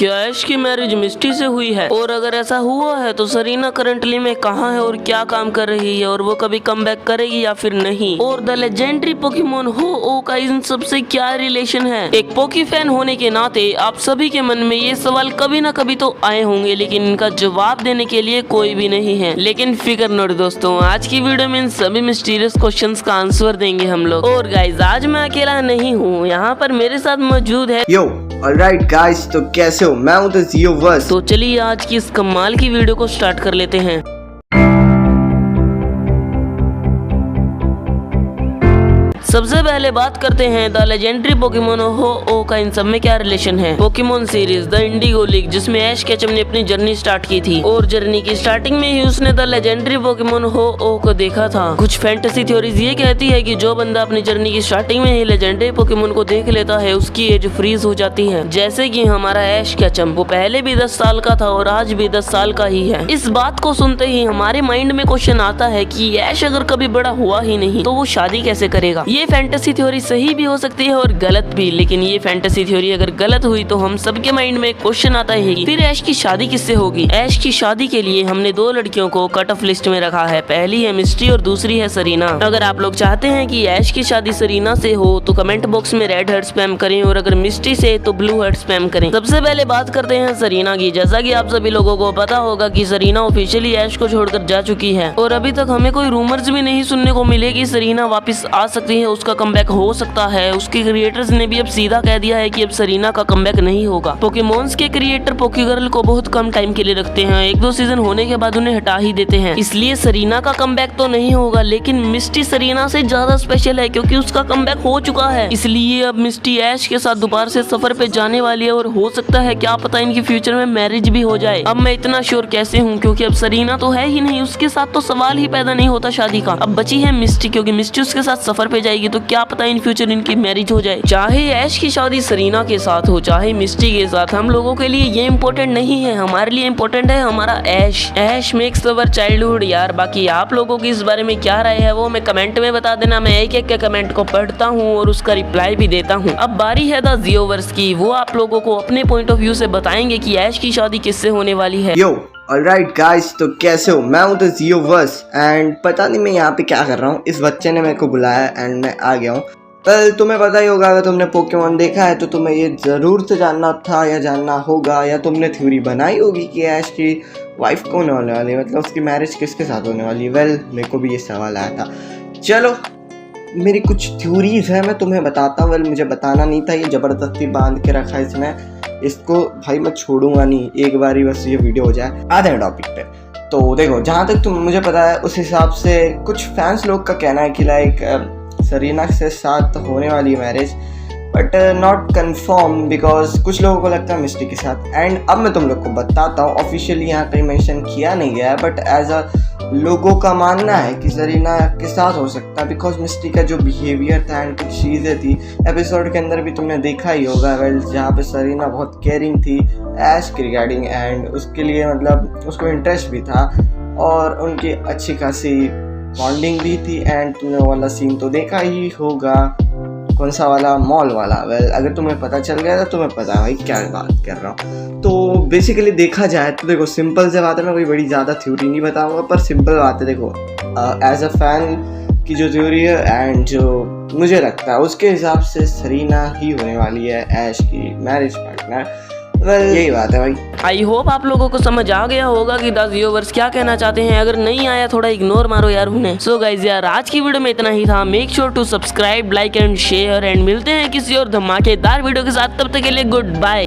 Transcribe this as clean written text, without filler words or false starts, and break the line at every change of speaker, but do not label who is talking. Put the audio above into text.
क्या ऐश की मैरिज मिस्टी से हुई है? और अगर ऐसा हुआ है तो सरीना करंटली में कहाँ है और क्या काम कर रही है, और वो कभी कम बैक करेगी या फिर नहीं? और द लेजेंडरी पोकेमोन हो-ओ का इन सबसे क्या रिलेशन है? एक पोकी फैन होने के नाते आप सभी के मन में ये सवाल कभी ना कभी तो आए होंगे, लेकिन इनका जवाब देने के लिए कोई भी नहीं है। लेकिन फिक्र नोट दोस्तों, आज की वीडियो में इन सभी मिस्टीरियस क्वेश्चंस का आंसर देंगे हम लोग। और गाइज आज मैं अकेला नहीं हूँ, यहाँ पर मेरे साथ मौजूद है
ऑलराइट गाइस, तो कैसे हो? मैं हूं द जियोवर्स।
तो चलिए आज की इस कमाल की वीडियो को स्टार्ट कर लेते हैं। सबसे पहले बात करते हैं द लेजेंडरी पोकेमोन हो-ओ का इन सब में क्या रिलेशन है। Pokemon series the Indigo league, जिसमें ऐश केचम ने अपनी जर्नी स्टार्ट की थी और जर्नी की स्टार्टिंग में ही उसने द लेजेंडरी पोकेमोन हो-ओ को देखा था। कुछ फैंटेसी थ्योरीज ये कहती है कि जो बंदा अपनी जर्नी की स्टार्टिंग में ही लेजेंडरी पोकेमोन को देख लेता है उसकी एज फ्रीज हो जाती है, जैसे कि हमारा ऐश केचम। वो पहले भी 10 साल का था और आज भी 10 साल का ही है। इस बात को सुनते ही हमारे माइंड में क्वेश्चन आता है कि ऐश अगर कभी बड़ा हुआ ही नहीं तो वो शादी कैसे करेगा। ये फैंटेसी थ्योरी सही भी हो सकती है और गलत भी, लेकिन ये फैंटेसी थ्योरी अगर गलत हुई तो हम सबके माइंड में क्वेश्चन आता है कि फिर ऐश की शादी किससे होगी। ऐश की शादी के लिए हमने 2 लड़कियों को कट ऑफ लिस्ट में रखा है, पहली है मिस्टी और दूसरी है सरीना। अगर आप लोग चाहते हैं कि ऐश की शादी सरीना से हो तो कमेंट बॉक्स में रेड हार्ट स्पैम करें, और अगर मिस्टी से तो ब्लू हार्ट स्पैम करें। सबसे पहले बात करते हैं सरीना की। जैसा कि आप सभी लोगों को पता होगा कि सरीना ऑफिशियली ऐश को छोड़कर जा चुकी है और अभी तक हमें कोई रूमर्स भी नहीं सुनने को मिले कि सरीना वापस आ सकती है, उसका कमबैक हो सकता है। उसके क्रिएटर्स ने भी अब सीधा कह दिया है कि अब सरीना का कमबैक नहीं होगा। पोकेमोन्स के क्रिएटर पोकेगर्ल को बहुत कम टाइम के लिए रखते हैं, 1-2 सीजन होने के बाद उन्हें हटा ही देते हैं, इसलिए सरीना का कमबैक तो नहीं होगा। लेकिन मिस्टी सरीना से ज्यादा स्पेशल है क्योंकि उसका कमबैक हो चुका है, इसलिए अब मिस्टी ऐश के साथ दोबारा से सफर पे जाने वाली है और हो सकता है क्या पता इनकी फ्यूचर में मैरिज भी हो जाए। अब मैं इतना श्योर कैसे हूँ क्योंकि अब सरीना तो है ही नहीं, उसके साथ तो सवाल ही पैदा नहीं होता शादी का। अब बची है मिस्टी, क्योंकि मिस्टी उसके साथ सफर पे जाएगी तो क्या पता इन फ्यूचर इनकी मैरिज हो जाए। चाहे ऐश की शादी सरीना के साथ हो चाहे मिस्टी के साथ, हम लोगों के लिए ये इम्पोर्टेंट नहीं है, हमारे लिए इम्पोर्टेंट है हमारा ऐश। ऐश मेक्स अवर चाइल्डहुड यार। बाकी आप लोगों की इस बारे में क्या राय है वो मैं कमेंट में बता देना, मैं एक एक के कमेंट को पढ़ता हूँ और उसका रिप्लाई भी देता हूँ। अब बारी है द जियोवर्स की, वो आप लोगों को अपने पॉइंट ऑफ व्यू से बताएंगे कि ऐश की शादी किससे होने वाली है।
ऑलराइट गाइस, तो कैसे हो? मैं हूं द जियोवर्स एंड पता नहीं मैं यहाँ पे क्या कर रहा हूँ। इस बच्चे ने मेरे को बुलाया एंड मैं आ गया हूँ। वेल तुम्हें पता ही होगा, अगर तुमने पोकेमोन देखा है तो तुम्हें ये ज़रूर से जानना था या जानना होगा या तुमने थ्योरी बनाई होगी कि ऐश की वाइफ कौन होने वाली है, मतलब उसकी मैरिज किसके साथ होने वाली है। वेल मेरे को भी ये सवाल आया था। चलो मेरी कुछ थ्योरीज है, मैं तुम्हें बताता हूँ। वेल मुझे बताना नहीं था, ये ज़बरदस्ती बांध के रखा है इसमें, इसको भाई मैं छोड़ूंगा नहीं, एक बार ही बस ये वीडियो हो जाए। आते हैं टॉपिक पे। तो देखो, जहाँ तक मुझे पता है उस हिसाब से कुछ फैंस लोग का कहना है कि लाइक सरीना के साथ होने वाली marriage, but not confirm because कुछ लोगों को लगता है मिस्टी के साथ। एंड अब मैं तुम लोग को बताता हूँ, ऑफिशियली यहाँ कहीं मेंशन किया नहीं गया है, बट एज अ लोगों का मानना है कि सरीना के साथ हो सकता है बिकॉज मिस्टी का जो बिहेवियर था एंड कुछ चीज़ें थी एपिसोड के अंदर भी तुमने देखा ही होगा। वेल जहाँ पे सरीना बहुत केयरिंग थी ऐश के रिगार्डिंग एंड उसके लिए मतलब उसको इंटरेस्ट भी था और उनकी अच्छी खासी बॉन्डिंग भी थी। एंड तुमने वो वाला सीन तो देखा ही होगा, कौन सा वाला, मॉल वाला। वेल अगर तुम्हें पता चल गया तो तुम्हें पता है भाई क्या बात कर रहा हूँ। तो बेसिकली देखा जाए तो देखो, सिंपल से बात है, मैं कोई बड़ी ज़्यादा थ्योरी नहीं बताऊँगा पर सिंपल बात है। देखो एज अ फैन की जो थ्योरी है एंड जो मुझे लगता है उसके हिसाब से सरीना ही होने वाली है ऐश की मैरिज पार्टनर। यही बात है भाई।
आई होप आप लोगों को समझ आ गया होगा कि द जियोवर्स क्या कहना चाहते हैं। अगर नहीं आया थोड़ा इग्नोर मारो यार उन्हें। सो गाइज यार आज की वीडियो में इतना ही था। Make sure to subscribe, like and share, and मिलते हैं किसी और धमाकेदार वीडियो के साथ। तब तक के लिए गुड बाय।